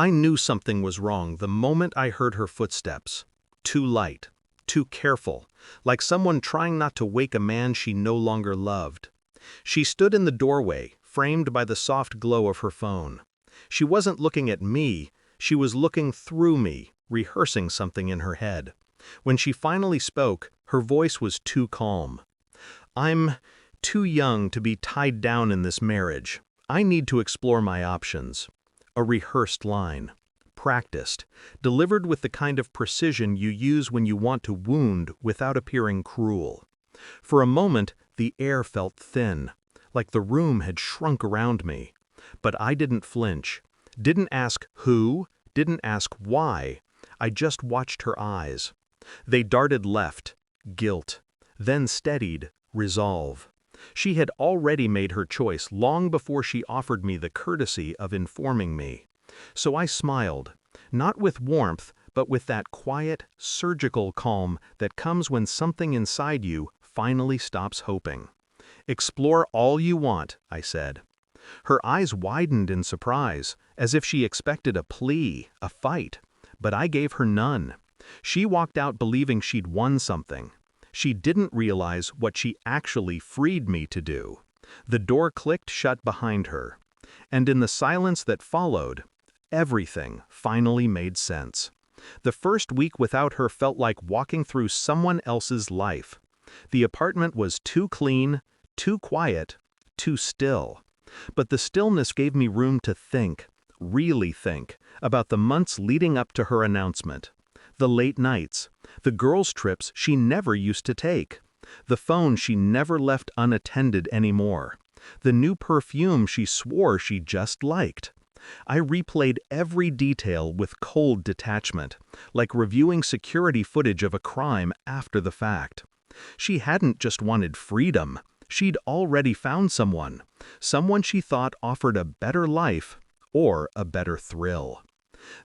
I knew something was wrong the moment I heard her footsteps. Too light, too careful, like someone trying not to wake a man she no longer loved. She stood in the doorway, framed by the soft glow of her phone. She wasn't looking at me, she was looking through me, rehearsing something in her head. When she finally spoke, her voice was too calm. "I'm too young to be tied down in this marriage. I need to explore my options." A rehearsed line. Practiced, delivered with the kind of precision you use when you want to wound without appearing cruel. For a moment, the air felt thin, like the room had shrunk around me. But I didn't flinch, didn't ask who, didn't ask why. I just watched her eyes. They darted left, guilt, then steadied, resolve. She had already made her choice long before she offered me the courtesy of informing me. So I smiled, not with warmth, but with that quiet, surgical calm that comes when something inside you finally stops hoping. "Explore all you want," I said. Her eyes widened in surprise, as if she expected a plea, a fight. But I gave her none. She walked out believing she'd won something. She didn't realize what she actually freed me to do. The door clicked shut behind her. And in the silence that followed, everything finally made sense. The first week without her felt like walking through someone else's life. The apartment was too clean, too quiet, too still. But the stillness gave me room to think, really think, about the months leading up to her announcement. The late nights, the girls' trips she never used to take, the phone she never left unattended anymore, the new perfume she swore she just liked. I replayed every detail with cold detachment, like reviewing security footage of a crime after the fact. She hadn't just wanted freedom, she'd already found someone she thought offered a better life or a better thrill.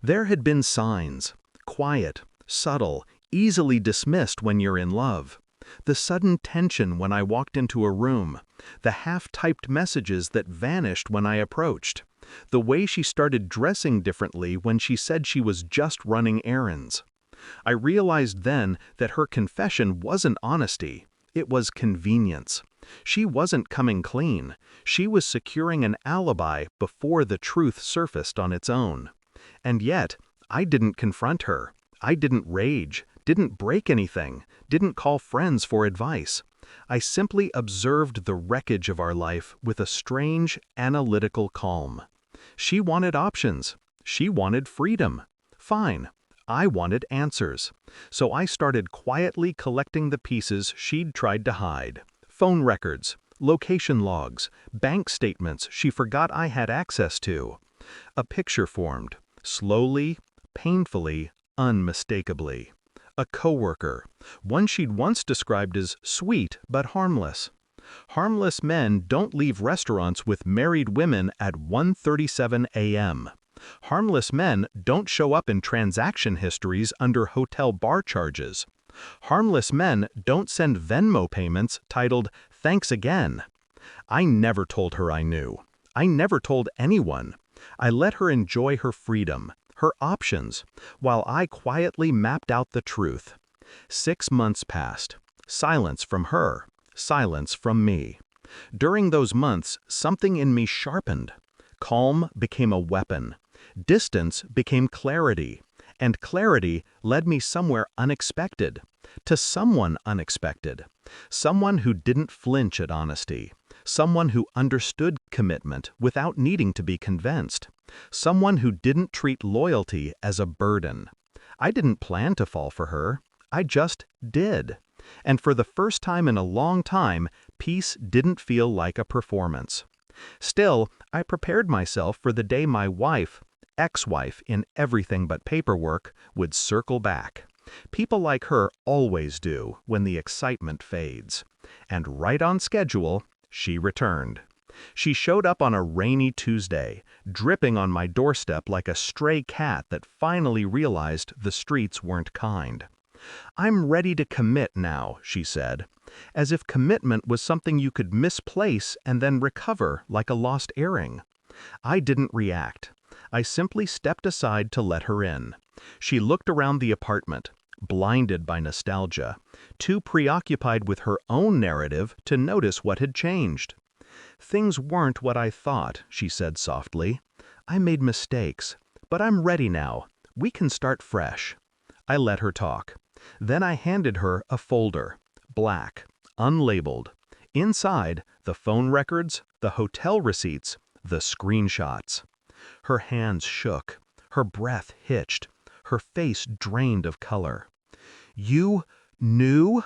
There had been signs. Quiet, subtle, easily dismissed when you're in love. The sudden tension when I walked into a room. The half-typed messages that vanished when I approached. The way she started dressing differently when she said she was just running errands. I realized then that her confession wasn't honesty. It was convenience. She wasn't coming clean. She was securing an alibi before the truth surfaced on its own. And yet, I didn't confront her. I didn't rage, didn't break anything, didn't call friends for advice. I simply observed the wreckage of our life with a strange, analytical calm. She wanted options. She wanted freedom. Fine. I wanted answers. So I started quietly collecting the pieces she'd tried to hide. Phone records, location logs, bank statements she forgot I had access to. A picture formed. Slowly, painfully, unmistakably. A coworker, one she'd once described as sweet but harmless. Harmless men don't leave restaurants with married women at 1:37 a.m. Harmless men don't show up in transaction histories under hotel bar charges. Harmless men don't send Venmo payments titled, "Thanks again." I never told her I knew. I never told anyone. I let her enjoy her freedom, her options, while I quietly mapped out the truth. 6 months passed. Silence from her, silence from me. During those months, something in me sharpened. Calm became a weapon. Distance became clarity. And clarity led me somewhere unexpected. To someone unexpected. Someone who didn't flinch at honesty. Someone who understood commitment without needing to be convinced. Someone who didn't treat loyalty as a burden. I didn't plan to fall for her. I just did. And for the first time in a long time, peace didn't feel like a performance. Still, I prepared myself for the day my wife, ex-wife in everything but paperwork, would circle back. People like her always do when the excitement fades. And right on schedule, she returned. She showed up on a rainy Tuesday, dripping on my doorstep like a stray cat that finally realized the streets weren't kind. "I'm ready to commit now," she said, as if commitment was something you could misplace and then recover like a lost earring. I didn't react. I simply stepped aside to let her in. She looked around the apartment, blinded by nostalgia, too preoccupied with her own narrative to notice what had changed. "Things weren't what I thought," she said softly. "I made mistakes, but I'm ready now. We can start fresh." I let her talk. Then I handed her a folder, black, unlabeled. Inside, the phone records, the hotel receipts, the screenshots. Her hands shook, her breath hitched, her face drained of color. "You knew?"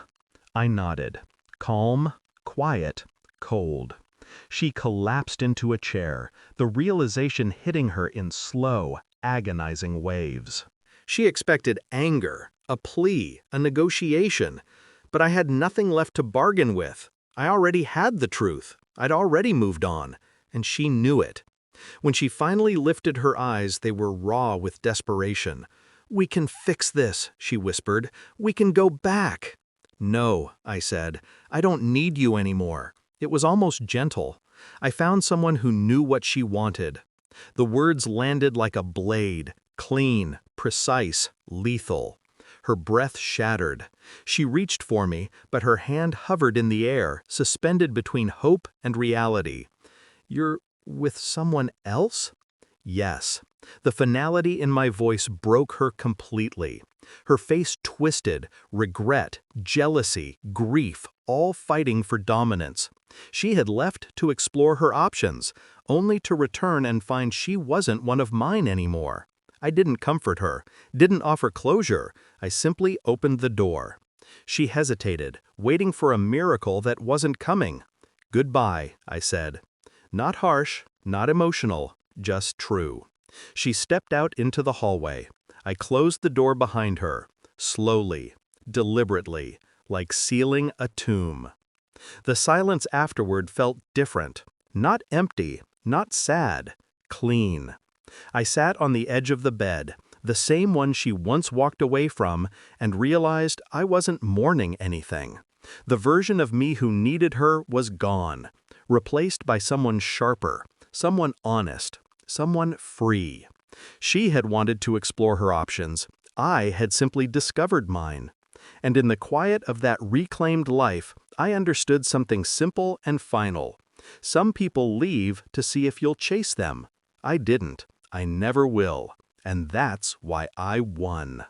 I nodded, calm, quiet, cold. She collapsed into a chair, the realization hitting her in slow, agonizing waves. She expected anger, a plea, a negotiation, but I had nothing left to bargain with. I already had the truth. I'd already moved on, and she knew it. When she finally lifted her eyes, they were raw with desperation. "We can fix this," she whispered. "We can go back." "No," I said. "I don't need you anymore." It was almost gentle. I found someone who knew what she wanted. The words landed like a blade, clean, precise, lethal. Her breath shattered. She reached for me, but her hand hovered in the air, suspended between hope and reality. "You're with someone else?" Yes. The finality in my voice broke her completely. Her face twisted, regret, jealousy, grief, all fighting for dominance. She had left to explore her options, only to return and find she wasn't one of mine anymore. I didn't comfort her, didn't offer closure. I simply opened the door. She hesitated, waiting for a miracle that wasn't coming. "Goodbye," I said. Not harsh, not emotional, just true. She stepped out into the hallway. I closed the door behind her, slowly, deliberately, like sealing a tomb. The silence afterward felt different. Not empty, not sad, clean. I sat on the edge of the bed, the same one she once walked away from, and realized I wasn't mourning anything. The version of me who needed her was gone, replaced by someone sharper, someone honest, someone free. She had wanted to explore her options. I had simply discovered mine. And in the quiet of that reclaimed life, I understood something simple and final. Some people leave to see if you'll chase them. I didn't. I never will. And that's why I won.